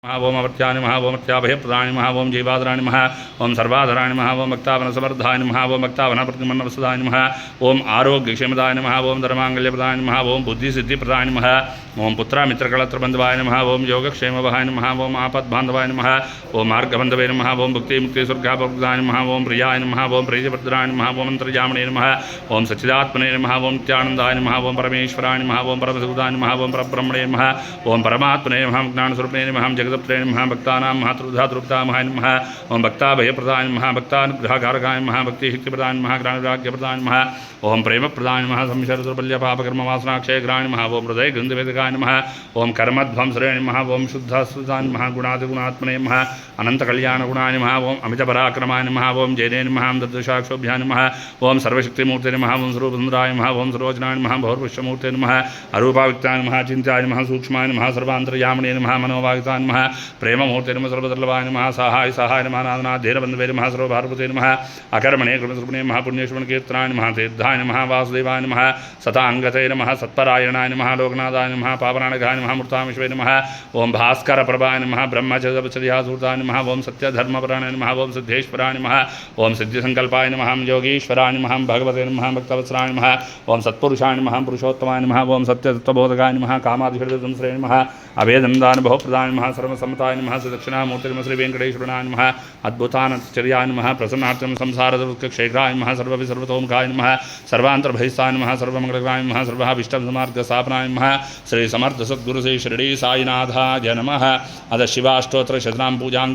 ओम अवर्त्यानि महा ओम अत्याभयप्रदानि महा ओम जीवादराणि महा ओम सर्वाधराणि महा ओम भक्तावनसमर्थानि महा ओम भक्तावनप्रतिमन्नवसदानि महा ओम आरोग्यक्षेमदाय नमः ओम धर्माङ्गल्यप्रदाय नमः ओम बुद्धिसिद्धिप्रदाय नमः ओम पुत्रमित्रकलत्रबन्धवाय नमः ओम योगक्षेमवहाय नमः ओम आपद्बान्धवाय नमः ओम मार्गबन्धवे नमः ओम भुक्तिमुक्तिस्वर्गापदाय नमः ओम प्रियाय नमः ओम प्रीतिप्रदाय नमः ओम अन्तर्यामिने नमः ओम सच्चिदात्मने नमः ओम नित्यानन्दाय नमः ओम परमेश्वराय नमः ओम परमसुदाय नमः ओम परब्रह्मणे नमः ओम परमात्मने नमः ज्ञानस्वरूपिणे नमः जगदप्रे नमः भक्तानां महात्रुधातृप्तामहाय नमः ओम भक्ताभयप्रदाय नमः भक्तानुग्रहकारकाय नमः भक्तिशक्तिप्रदाय नमः ज्ञानवैराग्यप्रदाय नमः ओम प्रेमप्रदाय नमः संशरदुर्बल्यपापकर्मवासनाक्षयग्राय नमः ओम हृदयगन्धवेदकाय नमः ओम कर्मध्वंसरे नमः ओम शुद्धस्वदाय नमः गुणादिगुणात्मने नमः अनन्तकल्याणगुणाय नमः ओम अमितपराक्रमाय नमः ओम जयने नमः दद्दशाक्षोभ्याय नमः ओम सर्वशक्तिमूर्ते नमः ओम सर्वसुन्दराय नमः ओम सर्वोजनाय नमः भौर्पुष्यमूर्ते नमः अरूपाविक्ताय नमः चिन्त्याय नमः सूक्ष्माय नमः सर्वान्तर्यामिने नमः मनोभाविताय नमः प्रेममूर्ते नमः सर्वदुर्लभाय नमः सहाय सहाय नमः नाथनाथधीरबन्धवे नमः सर्वभारभूते नमः अकर्मणे कृतसर्पणे नमः पुण्यश्रवणकीर्तनाय नमः तीर्थाय नमः वासुदेवाय नमः सताङ्गते नमः सत्परायणाय नमः लोकनाथाय नमः पावनानघाय नमः मूर्तामिश्वे नमः ओम भास्करप्रभाय नमः ब्रह्मचर्यसूताय नमः ओम सत्यधर्मपरायणाय नमः ओम सिद्धेश्वराय नमः ओम सिद्धिसंकल्पाय नमः योगीश्वराय नमः भगवते नमः भक्तवत्सलाय नमः ओम सत्पुरुषाय नमः पुरुषोत्तमाय नमः ओम सत्यतत्त्वबोधकाय नमः कामादिहृदयसंश्रये नमः अभेदन्दानुभवप्रदाय नमः सर्वसम्मताय नमः सुदक्षिणामूर्ते नमः श्रीवेङ्कटेश्वराय नमः अद्भुतानश्चर्याय नमः प्रसन्नार्थं संसारदुःखक्षेत्राय नमः सर्वतोमुखाय नमः सर्वान्तर्बहिस्थाय नमः सर्वमङ्गलकाय नमः सर्वाभीष्टसमार्गस्थापनाय नमः श्री समर्थ सद्गुरु श्री शिरडी साईनाथाय नमः अद शिवाष्टोत्तर शतनाम पूजां